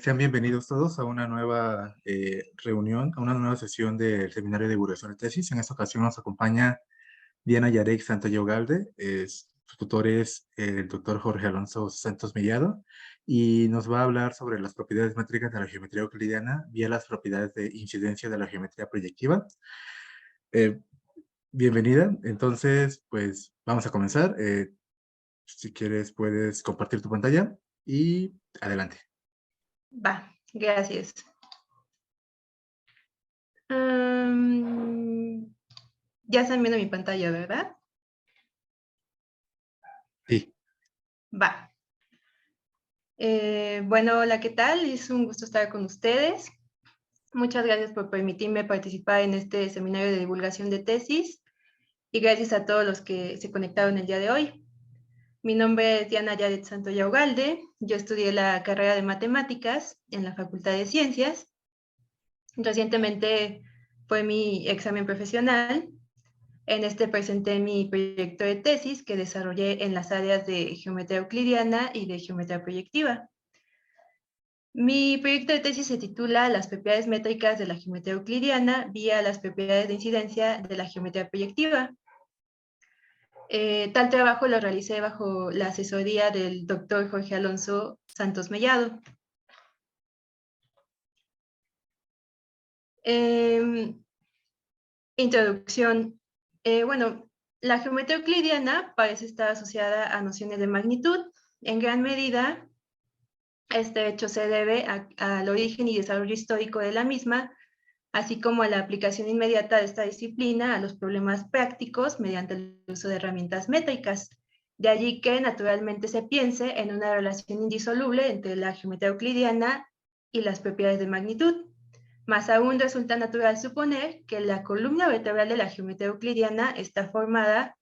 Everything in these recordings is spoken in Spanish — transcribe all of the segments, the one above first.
Sean bienvenidos todos a una nueva reunión, a una nueva sesión del Seminario de Divulgación de Tesis. En esta ocasión nos acompaña Diana Yarek Santoya Ugalde, su tutor es el doctor Jorge Alonso Santos Mellado, y nos va a hablar sobre las propiedades métricas de la geometría euclidiana vía las propiedades de incidencia de la geometría proyectiva. Eh, Bienvenida, entonces pues vamos a comenzar. Si quieres puedes compartir tu pantalla y adelante. Va, gracias. Ya están viendo mi pantalla, ¿verdad? Sí. Va. Bueno, hola, ¿qué tal? Es un gusto estar con ustedes. Muchas gracias por permitirme participar en este seminario de divulgación de tesis y gracias a todos los que se conectaron el día de hoy. Mi nombre es Diana Yaret Santoya Ugalde. Yo estudié la carrera de matemáticas en la Facultad de Ciencias. Recientemente fue mi examen profesional. En este presenté mi proyecto de tesis que desarrollé en las áreas de geometría euclidiana y de geometría proyectiva. Mi proyecto de tesis se titula Las propiedades métricas de la geometría euclidiana vía las propiedades de incidencia de la geometría proyectiva. Tal trabajo lo realicé bajo la asesoría del doctor Jorge Alonso Santos Mellado. Introducción. Bueno, la geometría euclidiana parece estar asociada a nociones de magnitud. En gran medida, este hecho se debe al origen y desarrollo histórico de la misma, así como a la aplicación inmediata de esta disciplina a los problemas prácticos mediante el uso de herramientas métricas. De allí que naturalmente se piense en una relación indisoluble entre la geometría euclidiana y las propiedades de magnitud. Más aún resulta natural suponer que la columna vertebral de la geometría euclidiana está formada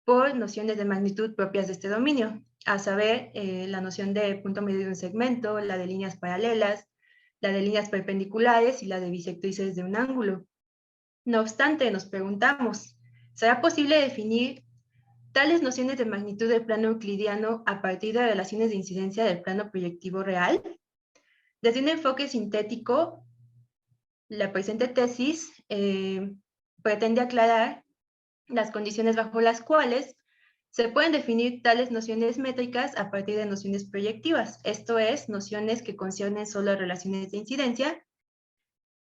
por nociones de magnitud propias de este dominio, a saber, la noción de punto medio de un segmento, la de líneas paralelas, la de líneas perpendiculares y la de bisectrices de un ángulo. No obstante, nos preguntamos, ¿será posible definir tales nociones de magnitud del plano euclidiano a partir de relaciones de incidencia del plano proyectivo real? Desde un enfoque sintético, la presente tesis pretende aclarar las condiciones bajo las cuales se pueden definir tales nociones métricas a partir de nociones proyectivas, esto es, nociones que conciernen solo relaciones de incidencia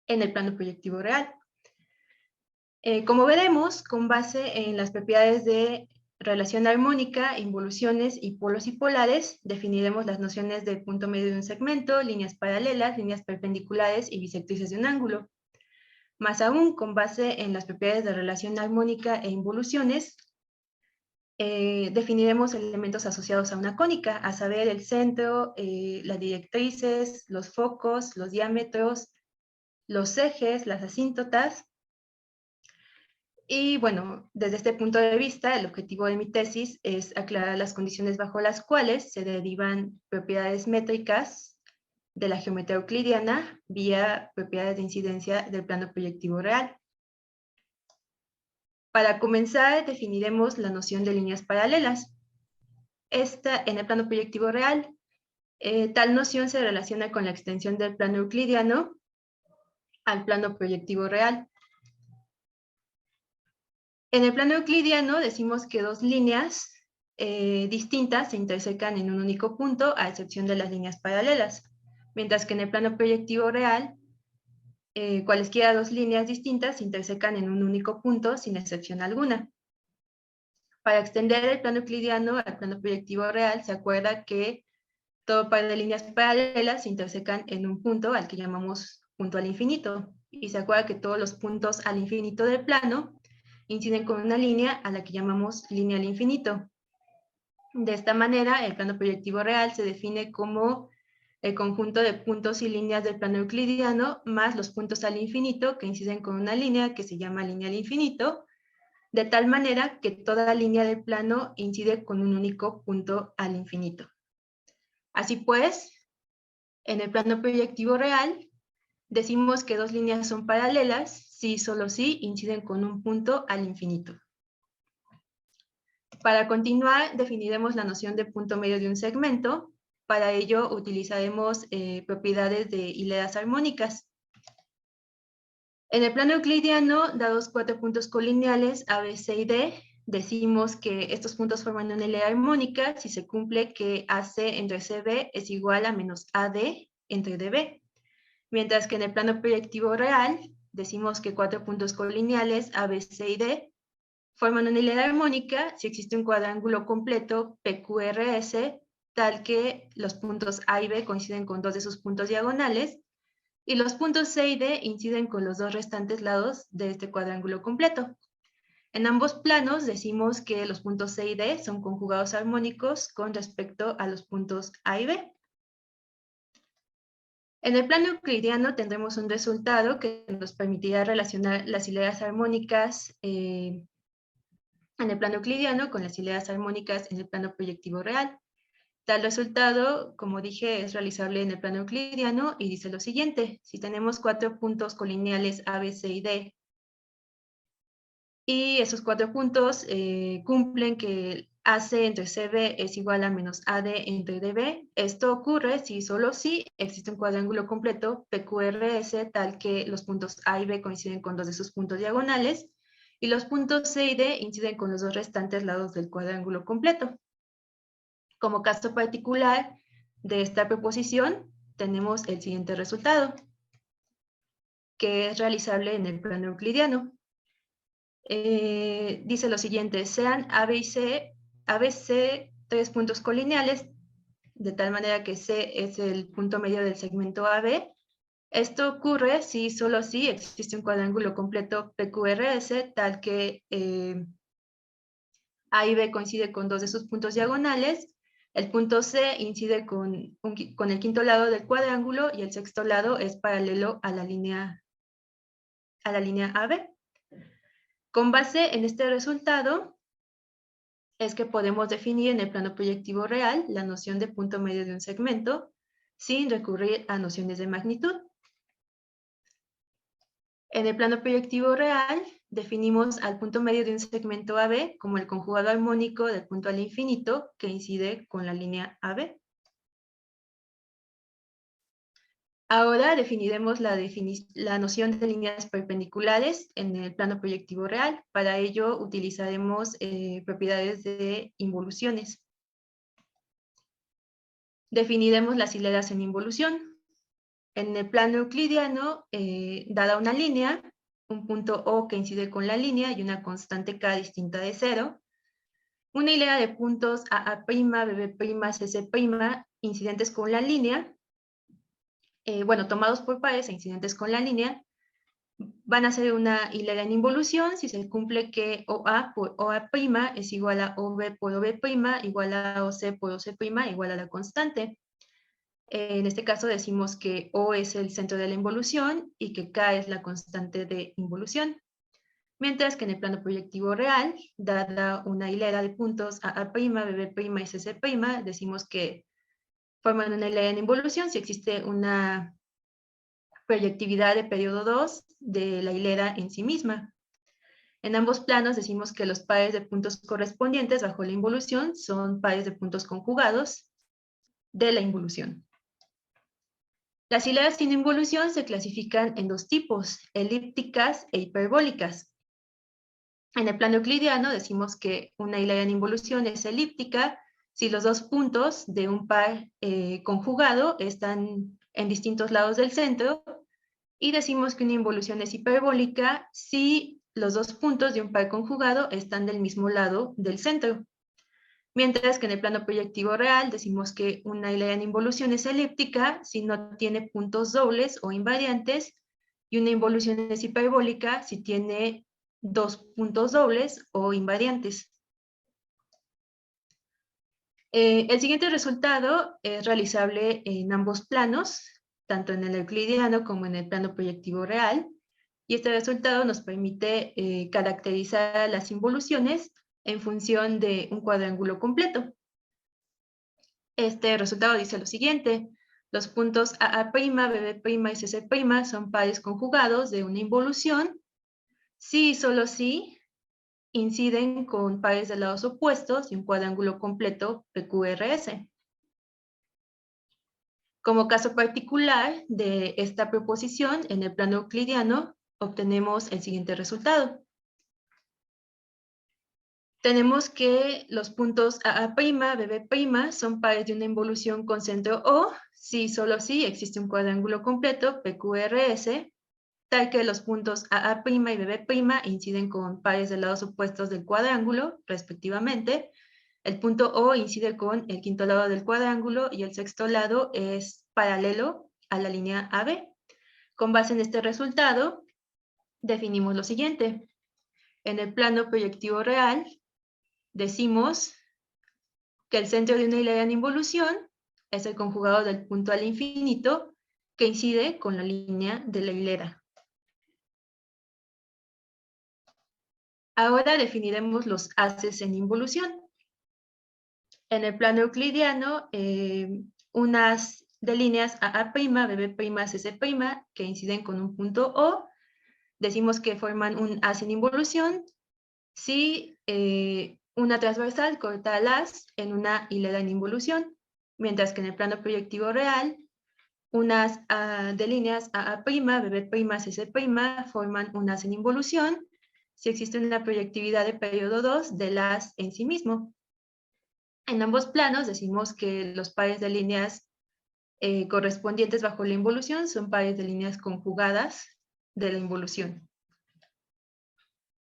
en el plano proyectivo real. Como veremos, con base en las propiedades de relación armónica, involuciones y polos y polares, definiremos las nociones de punto medio de un segmento, líneas paralelas, líneas perpendiculares y bisectrices de un ángulo. Más aún, con base en las propiedades de relación armónica e involuciones, definiremos elementos asociados a una cónica, a saber, el centro, las directrices, los focos, los diámetros, los ejes, las asíntotas. Y bueno, desde este punto de vista, el objetivo de mi tesis es aclarar las condiciones bajo las cuales se derivan propiedades métricas de la geometría euclidiana vía propiedades de incidencia del plano proyectivo real. Para comenzar, definiremos la noción de líneas paralelas. Esta, en el plano proyectivo real, tal noción se relaciona con la extensión del plano euclidiano al plano proyectivo real. En el plano euclidiano decimos que dos líneas distintas se intersecan en un único punto, a excepción de las líneas paralelas, mientras que en el plano proyectivo real, cualesquiera dos líneas distintas se intersecan en un único punto, sin excepción alguna. Para extender el plano euclidiano al plano proyectivo real, se acuerda que todo par de líneas paralelas se intersecan en un punto al que llamamos punto al infinito. Y se acuerda que todos los puntos al infinito del plano inciden con una línea a la que llamamos línea al infinito. De esta manera, el plano proyectivo real se define como el conjunto de puntos y líneas del plano euclidiano más los puntos al infinito que inciden con una línea que se llama línea al infinito, de tal manera que toda línea del plano incide con un único punto al infinito. Así pues, en el plano proyectivo real, decimos que dos líneas son paralelas si solo si inciden con un punto al infinito. Para continuar, definiremos la noción de punto medio de un segmento. Para ello utilizaremos propiedades de hileras armónicas. En el plano euclidiano, dados 4 puntos colineales A, B, C y D, decimos que estos puntos forman una hilera armónica si se cumple que AC entre CB es igual a menos AD entre DB. Mientras que en el plano proyectivo real, decimos que 4 puntos colineales A, B, C y D forman una hilera armónica si existe un cuadrángulo completo PQRS tal que los puntos A y B coinciden con 2 de sus puntos diagonales y los puntos C y D inciden con los 2 restantes lados de este cuadrángulo completo. En ambos planos decimos que los puntos C y D son conjugados armónicos con respecto a los puntos A y B. En el plano euclidiano tendremos un resultado que nos permitirá relacionar las hileras armónicas en el plano euclidiano con las hileras armónicas en el plano proyectivo real. Tal resultado, como dije, es realizable en el plano euclidiano y dice lo siguiente. Si tenemos 4 puntos colineales A, B, C y D, y esos 4 puntos cumplen que AC entre CB es igual a menos AD entre DB, esto ocurre si solo si existe un cuadrángulo completo PQRS tal que los puntos A y B coinciden con 2 de sus puntos diagonales y los puntos C y D inciden con los 2 restantes lados del cuadrángulo completo. Como caso particular de esta proposición, tenemos el siguiente resultado, que es realizable en el plano euclidiano. Dice lo siguiente, sean A, B y C, ABC 3 puntos colineales, de tal manera que C es el punto medio del segmento AB. Esto ocurre si solo si existe un cuadrángulo completo PQRS, tal que A y B coincide con 2 de sus puntos diagonales, el punto C incide con el quinto lado del cuadrángulo y el sexto lado es paralelo a la línea AB. Con base en este resultado es que podemos definir en el plano proyectivo real la noción de punto medio de un segmento sin recurrir a nociones de magnitud. En el plano proyectivo real, definimos al punto medio de un segmento AB como el conjugado armónico del punto al infinito que incide con la línea AB. Ahora definiremos la noción de líneas perpendiculares en el plano proyectivo real. Para ello utilizaremos propiedades de involuciones. Definiremos las hileras en involución. En el plano euclidiano, dada una línea, un punto O que incide con la línea y una constante K distinta de 0, una hilera de puntos AA', BB', CC' incidentes con la línea, tomados por pares e incidentes con la línea, van a ser una hilera en involución si se cumple que OA por OA' es igual a OB por OB', igual a OC por OC', igual a la constante. En este caso decimos que O es el centro de la involución y que K es la constante de involución. Mientras que en el plano proyectivo real, dada una hilera de puntos AA', BB' y CC', decimos que forman una hilera en involución si existe una proyectividad de periodo 2 de la hilera en sí misma. En ambos planos decimos que los pares de puntos correspondientes bajo la involución son pares de puntos conjugados de la involución. Las hileras sin involución se clasifican en 2 tipos, elípticas e hiperbólicas. En el plano euclidiano decimos que una hilera en involución es elíptica si los 2 puntos de un par conjugado están en distintos lados del centro, y decimos que una involución es hiperbólica si los 2 puntos de un par conjugado están del mismo lado del centro. Mientras que en el plano proyectivo real decimos que una hilera en involución es elíptica si no tiene puntos dobles o invariantes, y una involución es hiperbólica si tiene 2 puntos dobles o invariantes. El siguiente resultado es realizable en ambos planos, tanto en el euclidiano como en el plano proyectivo real, y este resultado nos permite caracterizar las involuciones en función de un cuadrángulo completo. Este resultado dice lo siguiente: los puntos AA', BB' y CC' son pares conjugados de una involución si y solo si inciden con pares de lados opuestos y un cuadrángulo completo PQRS. Como caso particular de esta proposición, en el plano euclidiano, obtenemos el siguiente resultado. Tenemos que los puntos AA', BB' son pares de una involución con centro O, si solo si existe un cuadrángulo completo, PQRS, tal que los puntos AA' y BB' inciden con pares de lados opuestos del cuadrángulo, respectivamente. El punto O incide con el quinto lado del cuadrángulo y el sexto lado es paralelo a la línea AB. Con base en este resultado, definimos lo siguiente. En el plano proyectivo real, decimos que el centro de una hilera en involución es el conjugado del punto al infinito que incide con la línea de la hilera. Ahora definiremos los haces en involución. En el plano euclidiano, unas de líneas AA', BB', CC', que inciden con un punto O, decimos que forman un haz en involución si una transversal corta al haz en una hilera en involución, mientras que en el plano proyectivo real, unas de líneas AA', BB', CC' forman un haz en involución si existe una proyectividad de periodo 2 del haz en sí mismo. En ambos planos decimos que los pares de líneas correspondientes bajo la involución son pares de líneas conjugadas de la involución.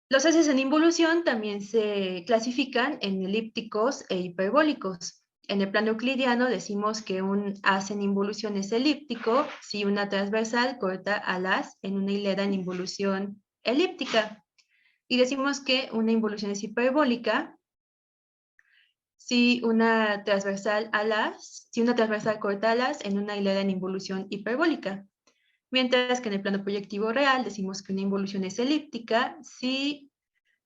Los haces en involución también se clasifican en elípticos e hiperbólicos. En el plano euclidiano decimos que un haz en involución es elíptico si una transversal corta al haz en una hilera en involución elíptica. Y decimos que una involución es hiperbólica si una transversal corta alas en una hilera en involución hiperbólica. Mientras que en el plano proyectivo real decimos que una involución es elíptica si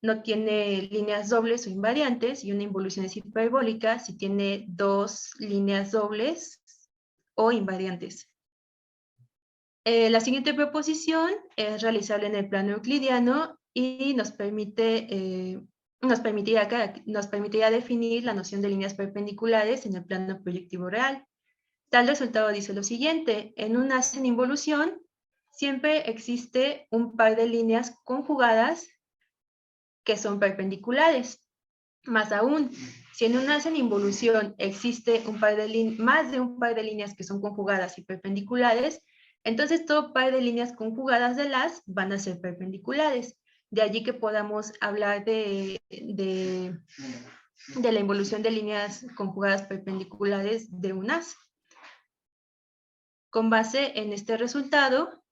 no tiene líneas dobles o invariantes, y una involución es hiperbólica si tiene dos líneas dobles o invariantes. La siguiente proposición es realizable en el plano euclidiano y nos permitiría definir la noción de líneas perpendiculares en el plano proyectivo real. Tal resultado dice lo siguiente: en un haz en involución siempre existe un par de líneas conjugadas que son perpendiculares. Más aún, si en un haz en involución existe más de un par de líneas que son conjugadas y perpendiculares, entonces todo par de líneas conjugadas del haz van a ser perpendiculares. De allí que podamos hablar de la involución de líneas conjugadas perpendiculares de un haz. Con base en este resultado,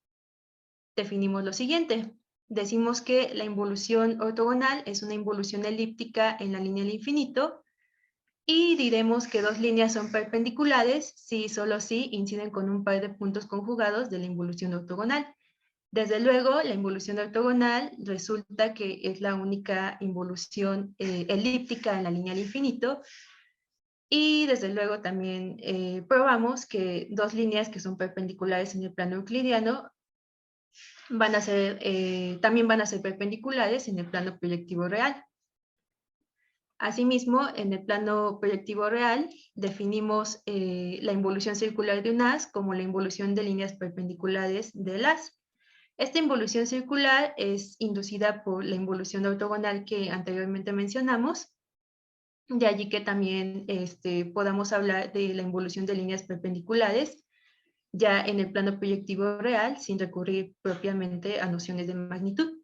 definimos lo siguiente. Decimos que la involución ortogonal es una involución elíptica en la línea del infinito y diremos que dos líneas son perpendiculares si y solo si inciden con un par de puntos conjugados de la involución ortogonal. Desde luego, la involución ortogonal resulta que es la única involución elíptica en la línea del infinito. Y desde luego también probamos que dos líneas que son perpendiculares en el plano euclidiano también van a ser perpendiculares en el plano proyectivo real. Asimismo, en el plano proyectivo real, definimos la involución circular de un haz como la involución de líneas perpendiculares del haz. Esta involución circular es inducida por la involución ortogonal que anteriormente mencionamos. De allí que también podamos hablar de la involución de líneas perpendiculares ya en el plano proyectivo real, sin recurrir propiamente a nociones de magnitud.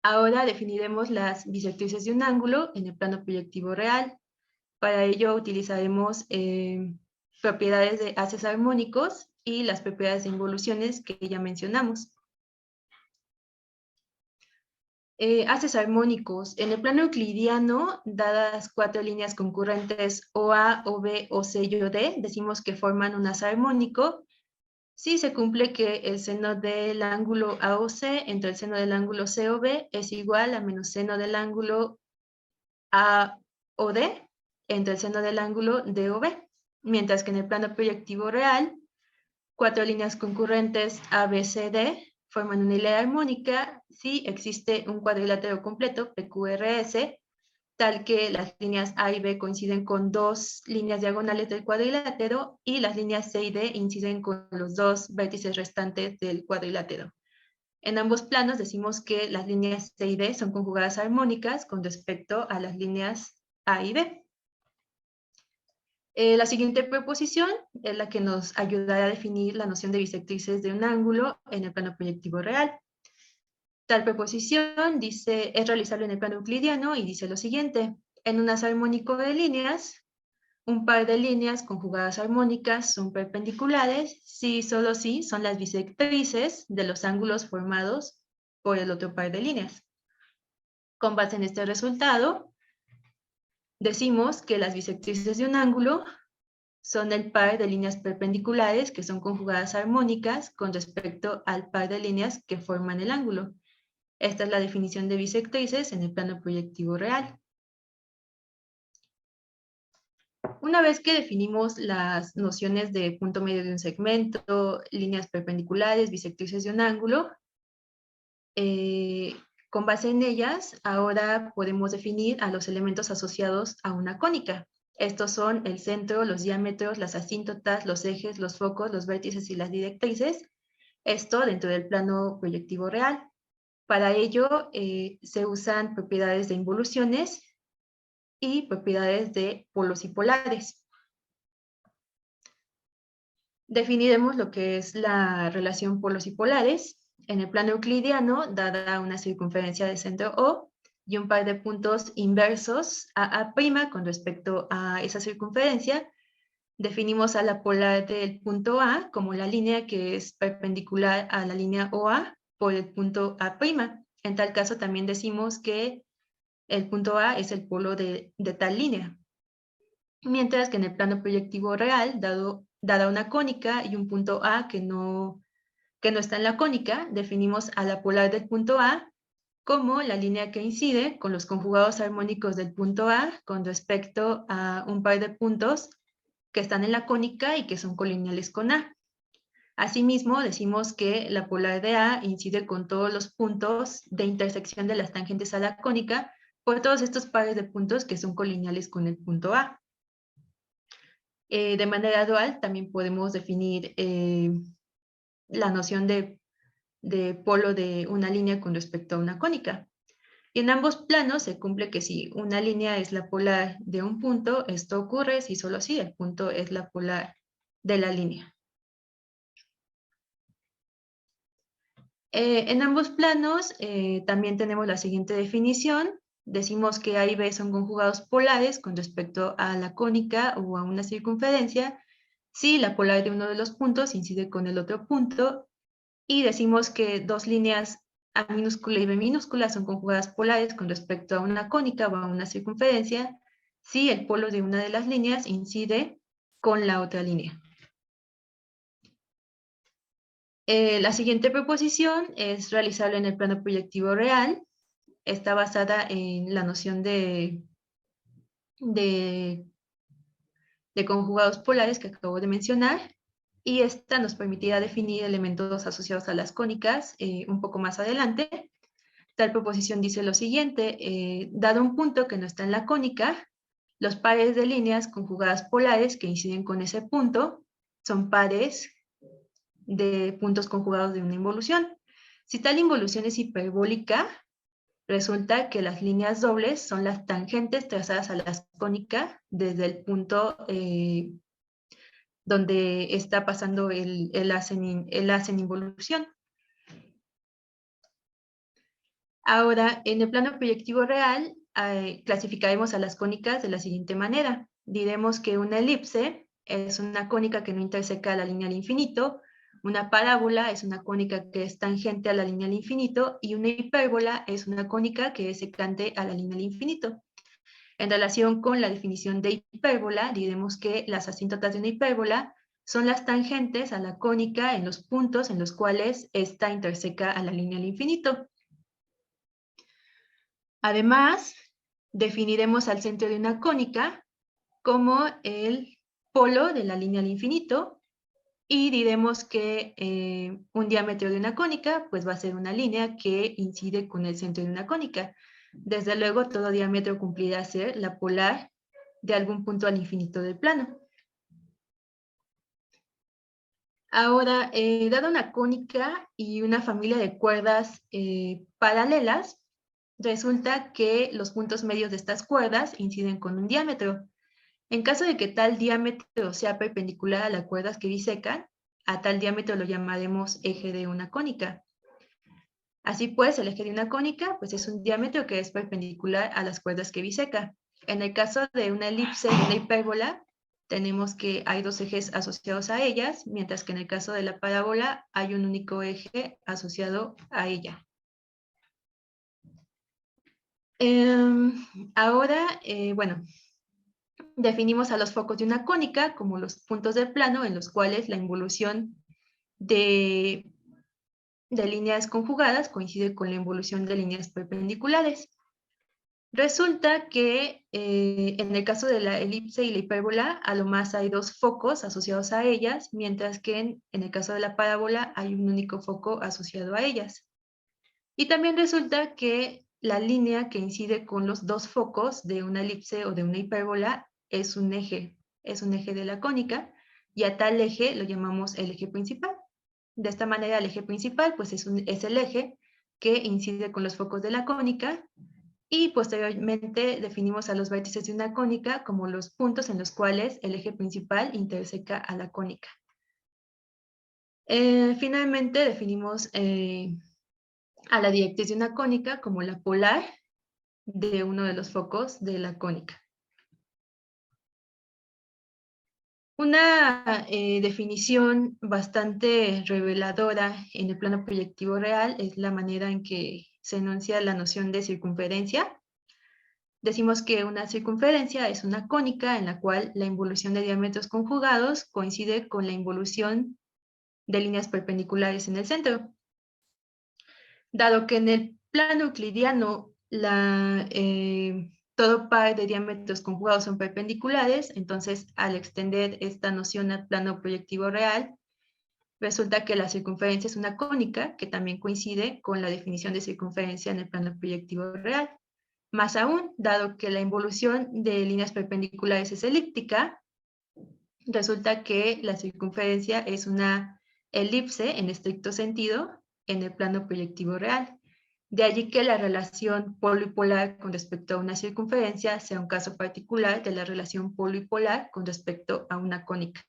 Ahora definiremos las bisectrices de un ángulo en el plano proyectivo real. Para ello utilizaremos propiedades de haces armónicos y las propiedades de involuciones que ya mencionamos. Haces armónicos. En el plano euclidiano, dadas cuatro líneas concurrentes OA, OB, OC y OD, decimos que forman un haz armónico si se cumple que el seno del ángulo AOC entre el seno del ángulo COB es igual a menos seno del ángulo AOD entre el seno del ángulo DOB. Mientras que en el plano proyectivo real, cuatro líneas concurrentes ABCD forman una hilera armónica si existe un cuadrilátero completo, PQRS, tal que las líneas A y B coinciden con dos líneas diagonales del cuadrilátero y las líneas C y D inciden con los dos vértices restantes del cuadrilátero. En ambos planos decimos que las líneas C y D son conjugadas armónicas con respecto a las líneas A y B. La siguiente proposición es la que nos ayudará a definir la noción de bisectrices de un ángulo en el plano proyectivo real. Tal proposición dice, es realizable en el plano euclidiano y dice lo siguiente: en un haz armónico de líneas, un par de líneas conjugadas armónicas son perpendiculares si y solo si son las bisectrices de los ángulos formados por el otro par de líneas. Con base en este resultado, decimos que las bisectrices de un ángulo son el par de líneas perpendiculares que son conjugadas armónicas con respecto al par de líneas que forman el ángulo. Esta es la definición de bisectrices en el plano proyectivo real. Una vez que definimos las nociones de punto medio de un segmento, líneas perpendiculares, bisectrices de un ángulo, con base en ellas, ahora podemos definir a los elementos asociados a una cónica. Estos son el centro, los diámetros, las asíntotas, los ejes, los focos, los vértices y las directrices. Esto dentro del plano proyectivo real. Para ello se usan propiedades de involuciones y propiedades de polos y polares. Definiremos lo que es la relación polos y polares. En el plano euclidiano, dada una circunferencia de centro O y un par de puntos inversos a' con respecto a esa circunferencia, definimos a la polar del punto A como la línea que es perpendicular a la línea OA por el punto A'. En tal caso también decimos que el punto A es el polo de tal línea. Mientras que en el plano proyectivo real, dada una cónica y un punto A que no está en la cónica, definimos a la polar del punto A como la línea que incide con los conjugados armónicos del punto A con respecto a un par de puntos que están en la cónica y que son colineales con A. Asimismo, decimos que la polar de A incide con todos los puntos de intersección de las tangentes a la cónica por todos estos pares de puntos que son colineales con el punto A. De manera dual, también podemos definir la noción de polo de una línea con respecto a una cónica. Y en ambos planos se cumple que si una línea es la polar de un punto, esto ocurre si solo si el punto es la polar de la línea. En ambos planos también tenemos la siguiente definición. Decimos que A y B son conjugados polares con respecto a la cónica o a una circunferencia si la polar de uno de los puntos incide con el otro punto, y decimos que dos líneas A minúscula y B minúscula son conjugadas polares con respecto a una cónica o a una circunferencia si el polo de una de las líneas incide con la otra línea. La siguiente proposición es realizable en el plano proyectivo real. Está basada en la noción de conjugados polares que acabo de mencionar, y esta nos permitirá definir elementos asociados a las cónicas un poco más adelante. Tal proposición dice lo siguiente: dado un punto que no está en la cónica, los pares de líneas conjugadas polares que inciden con ese punto son pares de puntos conjugados de una involución. Si tal involución es hiperbólica, resulta que las líneas dobles son las tangentes trazadas a la cónica desde el punto donde está pasando el haz en involución. Ahora, en el plano proyectivo real, clasificaremos a las cónicas de la siguiente manera. Diremos que una elipse es una cónica que no interseca la línea al infinito, una parábola es una cónica que es tangente a la línea al infinito, y una hipérbola es una cónica que es secante a la línea al infinito. En relación con la definición de hipérbola, diremos que las asíntotas de una hipérbola son las tangentes a la cónica en los puntos en los cuales ésta interseca a la línea al infinito. Además, definiremos al centro de una cónica como el polo de la línea al infinito, y diremos que un diámetro de una cónica pues va a ser una línea que incide con el centro de una cónica. Desde luego, todo diámetro cumplirá ser la polar de algún punto al infinito del plano. Ahora, dada una cónica y una familia de cuerdas paralelas, resulta que los puntos medios de estas cuerdas inciden con un diámetro. En caso de que tal diámetro sea perpendicular a las cuerdas que bisecan, a tal diámetro lo llamaremos eje de una cónica. Así pues, el eje de una cónica pues, es un diámetro que es perpendicular a las cuerdas que biseca. En el caso de una elipse y una hipérbola, tenemos que hay dos ejes asociados a ellas, mientras que en el caso de la parábola hay un único eje asociado a ella. Ahora, bueno, definimos a los focos de una cónica como los puntos del plano en los cuales la involución de líneas conjugadas coincide con la involución de líneas perpendiculares. Resulta que en el caso de la elipse y la hipérbola, a lo más hay dos focos asociados a ellas, mientras que en el caso de la parábola hay un único foco asociado a ellas. Y también resulta que la línea que incide con los dos focos de una elipse o de una hipérbola es un eje de la cónica, y a tal eje lo llamamos el eje principal. De esta manera, el eje principal pues es el eje que incide con los focos de la cónica, y posteriormente definimos a los vértices de una cónica como los puntos en los cuales el eje principal interseca a la cónica. Finalmente definimos a la directriz de una cónica como la polar de uno de los focos de la cónica. Una definición bastante reveladora en el plano proyectivo real es la manera en que se enuncia la noción de circunferencia. Decimos que una circunferencia es una cónica en la cual la involución de diámetros conjugados coincide con la involución de líneas perpendiculares en el centro. Dado que en el plano euclidiano todo par de diámetros conjugados son perpendiculares, entonces al extender esta noción al plano proyectivo real, resulta que la circunferencia es una cónica que también coincide con la definición de circunferencia en el plano proyectivo real. Más aún, dado que la involución de líneas perpendiculares es elíptica, resulta que la circunferencia es una elipse en estricto sentido en el plano proyectivo real. De allí que la relación polo y polar con respecto a una circunferencia sea un caso particular de la relación polo y polar con respecto a una cónica.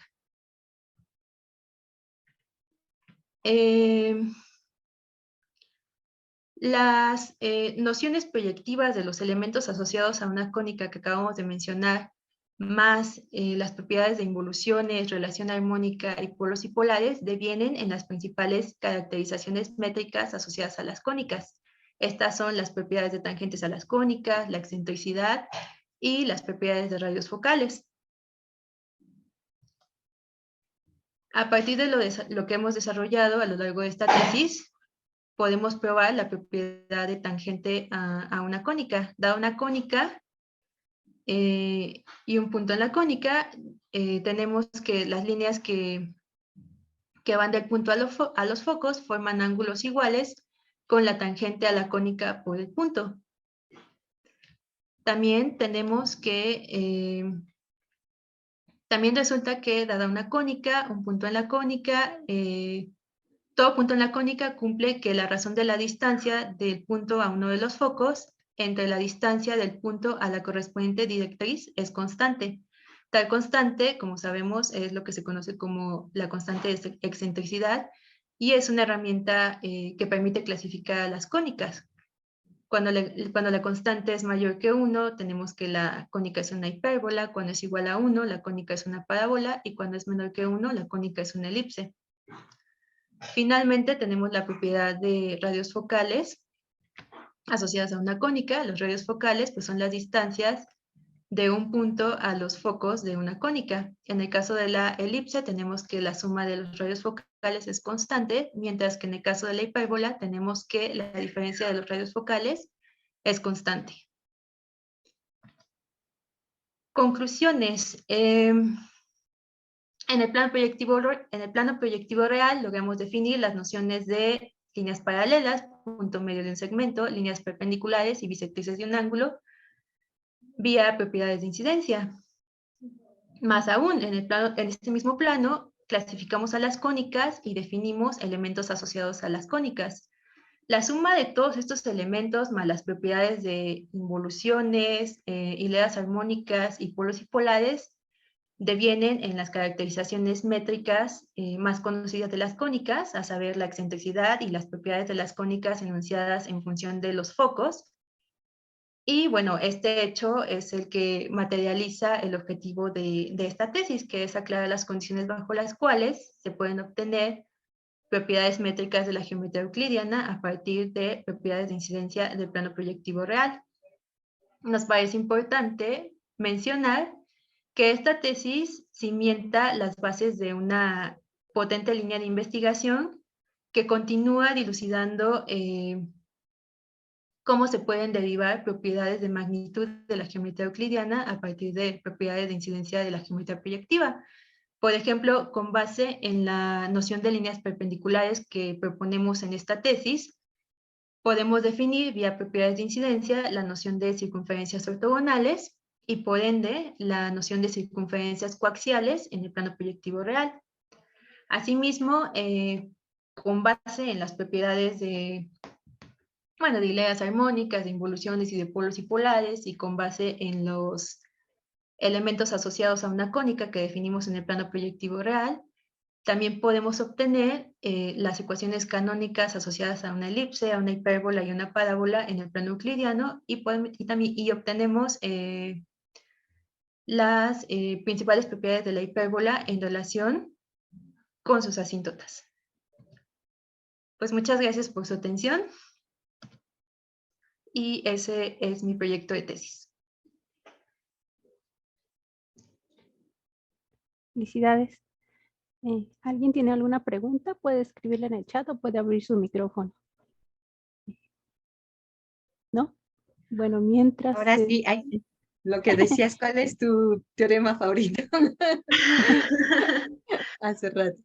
Las nociones proyectivas de los elementos asociados a una cónica que acabamos de mencionar, más las propiedades de involuciones, relación armónica y polos y polares, devienen en las principales caracterizaciones métricas asociadas a las cónicas. Estas son las propiedades de tangentes a las cónicas, la excentricidad y las propiedades de radios focales. A partir de lo que hemos desarrollado a lo largo de esta tesis, podemos probar la propiedad de tangente a una cónica. Dada una cónica y un punto en la cónica, tenemos que las líneas que van del punto a los focos forman ángulos iguales con la tangente a la cónica por el punto. También tenemos que, también resulta que dada una cónica, un punto en la cónica, todo punto en la cónica cumple que la razón de la distancia del punto a uno de los focos entre la distancia del punto a la correspondiente directriz es constante. Tal constante, como sabemos, es lo que se conoce como la constante de excentricidad y es una herramienta que permite clasificar a las cónicas. Cuando la constante es mayor que 1, tenemos que la cónica es una hipérbola. Cuando es igual a 1, la cónica es una parábola. Y cuando es menor que 1, la cónica es una elipse. Finalmente, tenemos la propiedad de radios focales asociadas a una cónica. Los radios focales pues, son las distancias de un punto a los focos de una cónica. En el caso de la elipse, tenemos que la suma de los radios focales es constante, mientras que en el caso de la hipérbola, tenemos que la diferencia de los radios focales es constante. Conclusiones. En el plano proyectivo real logramos definir las nociones de líneas paralelas, punto medio de un segmento, líneas perpendiculares y bisectrices de un ángulo, vía propiedades de incidencia. Más aún, en este mismo plano, clasificamos a las cónicas y definimos elementos asociados a las cónicas. La suma de todos estos elementos más las propiedades de involuciones, hileras armónicas y polos y polares devienen en las caracterizaciones métricas más conocidas de las cónicas, a saber, la excentricidad y las propiedades de las cónicas enunciadas en función de los focos. Y bueno, este hecho es el que materializa el objetivo de esta tesis, que es aclarar las condiciones bajo las cuales se pueden obtener propiedades métricas de la geometría euclidiana a partir de propiedades de incidencia del plano proyectivo real. Nos parece importante mencionar que esta tesis cimienta las bases de una potente línea de investigación que continúa dilucidando cómo se pueden derivar propiedades de magnitud de la geometría euclidiana a partir de propiedades de incidencia de la geometría proyectiva. Por ejemplo, con base en la noción de líneas perpendiculares que proponemos en esta tesis, podemos definir vía propiedades de incidencia la noción de circunferencias ortogonales y por ende la noción de circunferencias coaxiales en el plano proyectivo real. Asimismo, con base en las propiedades de hileras armónicas, de involuciones y de polos y polares, y con base en los elementos asociados a una cónica que definimos en el plano proyectivo real, también podemos obtener las ecuaciones canónicas asociadas a una elipse, a una hipérbola y a una parábola en el plano euclidiano, y obtenemos las principales propiedades de la hipérbola en relación con sus asíntotas. Pues muchas gracias por su atención. Y ese es mi proyecto de tesis. Felicidades. ¿Alguien tiene alguna pregunta? Puede escribirla en el chat o puede abrir su micrófono. ¿No? Bueno, mientras... Ahora sí, lo que decías, ¿cuál es tu teorema favorito? Hace rato.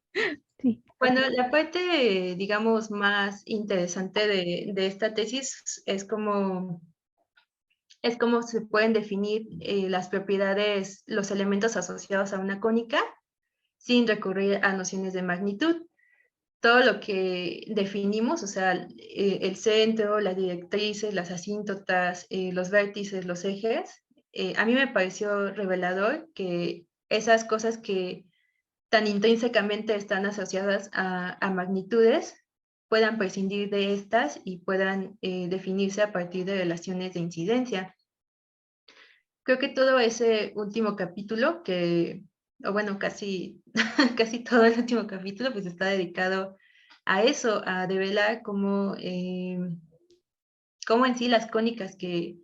Sí. Bueno, la parte, digamos, más interesante de esta tesis es cómo se pueden definir las propiedades, los elementos asociados a una cónica sin recurrir a nociones de magnitud. Todo lo que definimos, o sea, el centro, las directrices, las asíntotas, los vértices, los ejes, a mí me pareció revelador que esas cosas que tan intrínsecamente están asociadas a magnitudes puedan prescindir de estas y puedan definirse a partir de relaciones de incidencia. Creo que todo ese último capítulo, o bueno, casi, casi todo el último capítulo, pues está dedicado a eso, a develar cómo en sí las cónicas que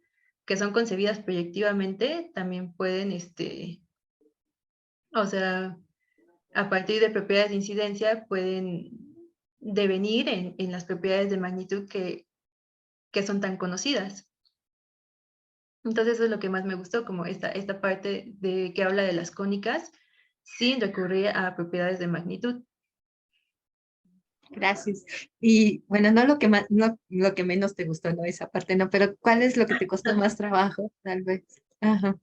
son concebidas proyectivamente también pueden, o sea, a partir de propiedades de incidencia pueden devenir en las propiedades de magnitud que son tan conocidas. Entonces eso es lo que más me gustó, como esta parte de que habla de las cónicas sin recurrir a propiedades de magnitud. Gracias. Y bueno, no lo que más, no lo que menos te gustó, no esa parte, no, pero ¿cuál es lo que te costó más trabajo, tal vez? Ajá.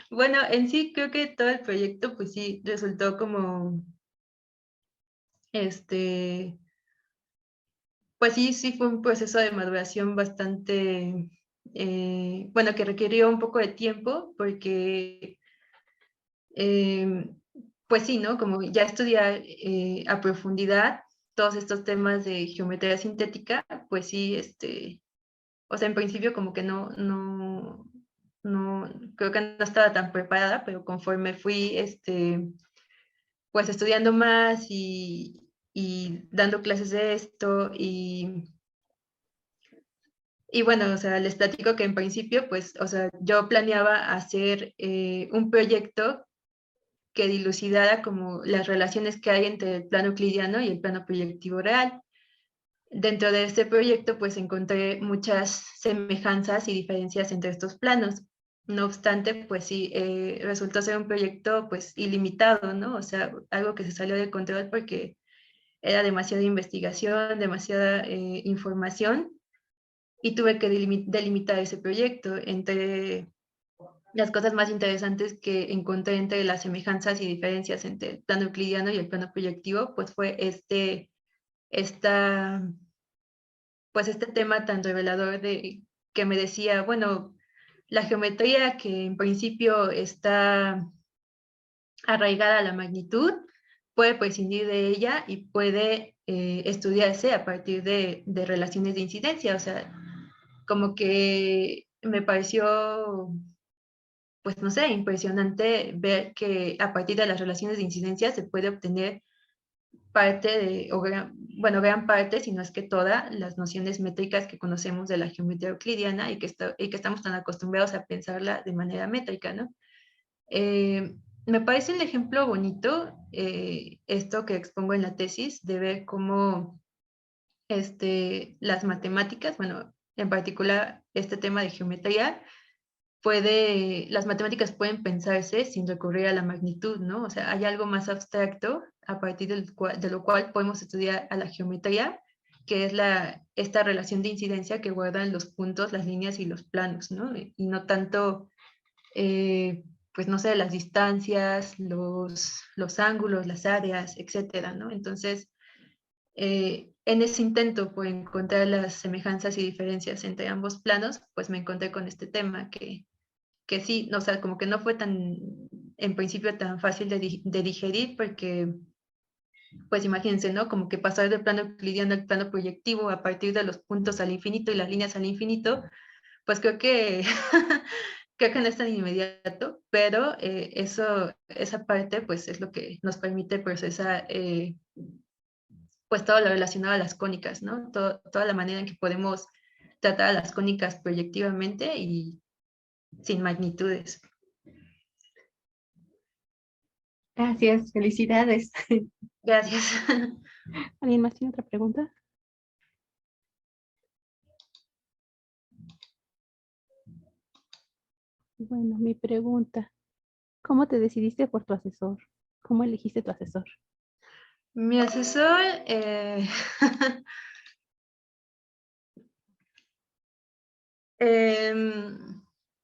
Bueno, en sí creo que todo el proyecto pues sí resultó como pues sí fue un proceso de maduración bastante bueno, que requirió un poco de tiempo porque pues sí, ¿no? Como ya estudiar a profundidad todos estos temas de geometría sintética, pues sí, o sea, en principio como que no, creo que no estaba tan preparada, pero conforme fui, pues estudiando más y dando clases de esto y bueno, o sea, les platico que en principio, pues, o sea, yo planeaba hacer un proyecto que dilucidara como las relaciones que hay entre el plano euclidiano y el plano proyectivo real. Dentro de este proyecto, pues encontré muchas semejanzas y diferencias entre estos planos. No obstante, pues sí, resultó ser un proyecto pues ilimitado, ¿no? O sea, algo que se salió de control porque era demasiada investigación, demasiada información y tuve que delimitar ese proyecto. Entre las cosas más interesantes que encontré entre las semejanzas y diferencias entre el plano euclidiano y el plano proyectivo, pues fue este tema tan revelador de que me decía, bueno, la geometría que en principio está arraigada a la magnitud, puede prescindir de ella y puede estudiarse a partir de relaciones de incidencia. O sea, como que me pareció, pues no sé, impresionante ver que a partir de las relaciones de incidencia se puede obtener gran parte, si no es que todas, las nociones métricas que conocemos de la geometría euclidiana y que estamos tan acostumbrados a pensarla de manera métrica, ¿no? Me parece un ejemplo bonito esto que expongo en la tesis, de ver cómo las matemáticas, bueno, en particular este tema de geometría, las matemáticas pueden pensarse sin recurrir a la magnitud, ¿no? O sea, hay algo más abstracto a partir de lo cual podemos estudiar a la geometría, que es esta relación de incidencia que guardan los puntos, las líneas y los planos, ¿no? Y no tanto, pues no sé, las distancias, los ángulos, las áreas, etcétera, ¿no? Entonces, en ese intento por encontrar las semejanzas y diferencias entre ambos planos, pues me encontré con este tema que sí, o sea, como que no fue en principio tan fácil de digerir porque, pues imagínense, ¿no? Como que pasar del plano euclidiano al plano proyectivo a partir de los puntos al infinito y las líneas al infinito, pues creo que, creo que no es tan inmediato, pero esa parte, pues es lo que nos permite procesar, pues todo lo relacionado a las cónicas, ¿no? Toda la manera en que podemos tratar a las cónicas proyectivamente y sin magnitudes. Gracias, felicidades. Gracias. ¿Alguien más tiene otra pregunta? Bueno, mi pregunta, ¿cómo te decidiste por tu asesor? ¿Cómo elegiste tu asesor? Mi asesor,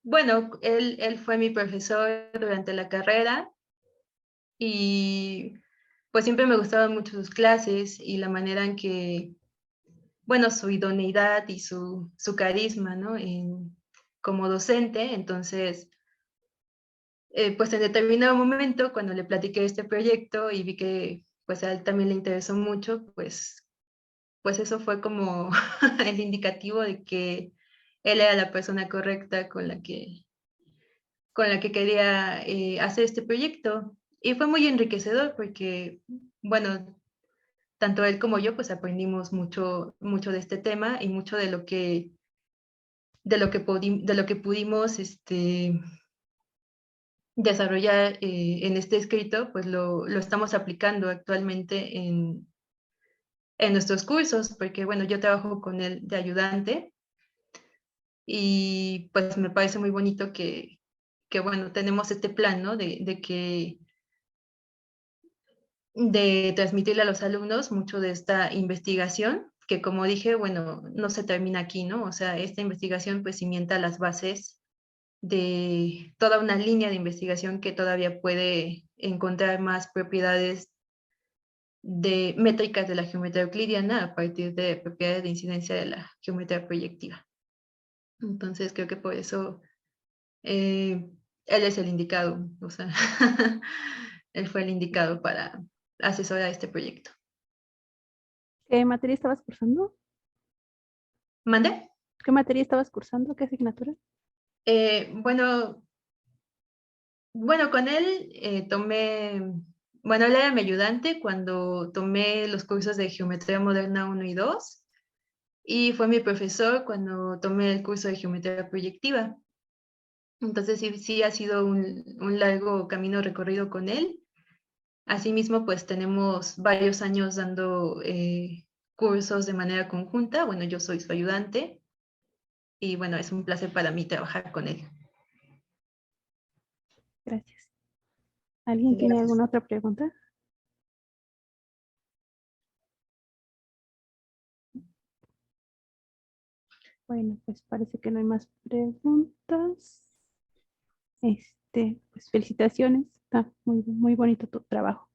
bueno, él fue mi profesor durante la carrera y pues siempre me gustaban mucho sus clases y la manera en que, bueno, su idoneidad y su carisma, ¿no? Como docente. Entonces, pues en determinado momento, cuando le platiqué este proyecto y vi que pues a él también le interesó mucho, pues eso fue como el indicativo de que él era la persona correcta con la que quería hacer este proyecto. Y fue muy enriquecedor porque, bueno, tanto él como yo pues aprendimos mucho, mucho de este tema y mucho de lo que pudimos desarrollar en este escrito, pues lo estamos aplicando actualmente en nuestros cursos, porque bueno, yo trabajo con él de ayudante y pues me parece muy bonito que bueno, tenemos este plan, ¿no? De transmitirle a los alumnos mucho de esta investigación, que como dije, bueno, no se termina aquí, ¿no? O sea, esta investigación pues cimienta las bases de toda una línea de investigación que todavía puede encontrar más propiedades de métricas de la geometría euclidiana a partir de propiedades de incidencia de la geometría proyectiva. Entonces creo que por eso él es el indicado, o sea, él fue el indicado para asesorar este proyecto. ¿Qué materia estabas cursando? ¿Mande? ¿Qué materia estabas cursando? ¿Qué asignatura? Bueno, con él bueno, él era mi ayudante cuando tomé los cursos de Geometría Moderna 1 y 2 y fue mi profesor cuando tomé el curso de Geometría Proyectiva. Entonces sí ha sido un largo camino recorrido con él. Asimismo, pues tenemos varios años dando cursos de manera conjunta. Bueno, yo soy su ayudante y bueno, es un placer para mí trabajar con él. Gracias. ¿Alguien tiene Gracias. alguna otra pregunta? Bueno, pues parece que no hay más preguntas. Pues felicitaciones. Está muy bonito tu trabajo.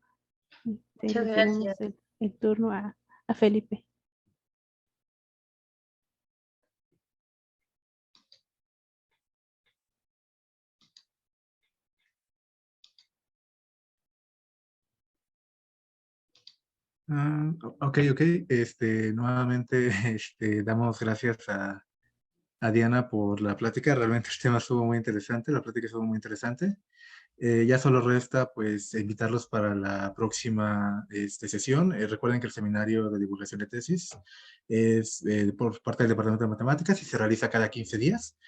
Muchas Le cedemos gracias. el turno a Felipe. Ok. Nuevamente damos gracias a Diana por la plática. Realmente el tema estuvo muy interesante, la plática estuvo muy interesante. Ya solo resta pues invitarlos para la próxima sesión. Recuerden que el seminario de divulgación de tesis es por parte del Departamento de Matemáticas y se realiza cada 15 días.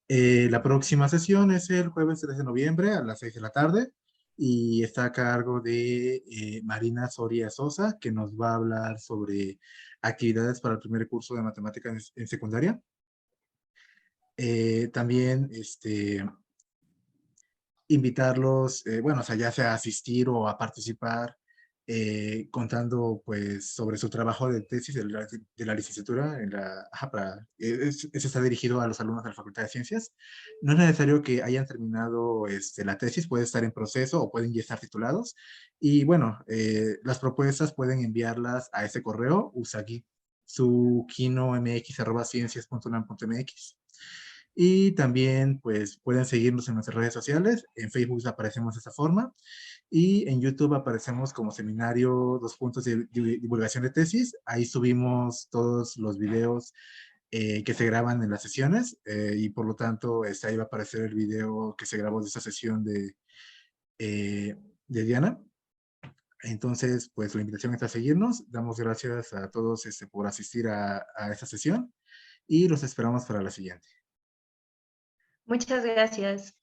La próxima sesión es el jueves 3 de noviembre a las 6 de la tarde y está a cargo de Marina Soria Sosa, que nos va a hablar sobre actividades para el primer curso de matemáticas en secundaria. También invitarlos, bueno, o sea, ya sea a asistir o a participar, contando pues sobre su trabajo de tesis de la licenciatura. Eso está dirigido a los alumnos de la Facultad de Ciencias. No es necesario que hayan terminado la tesis, puede estar en proceso o pueden ya estar titulados. Y bueno, las propuestas pueden enviarlas a ese correo, usaginomx@ciencias.unam.mx. Y también pues pueden seguirnos en nuestras redes sociales. En Facebook aparecemos de esta forma y en YouTube aparecemos como Seminario de Divulgación de Tesis. Ahí subimos todos los videos que se graban en las sesiones y por lo tanto ahí va a aparecer el video que se grabó de esta sesión de Diana. Entonces, pues la invitación es a seguirnos. Damos gracias a todos por asistir a esta sesión y los esperamos para la siguiente. Muchas gracias.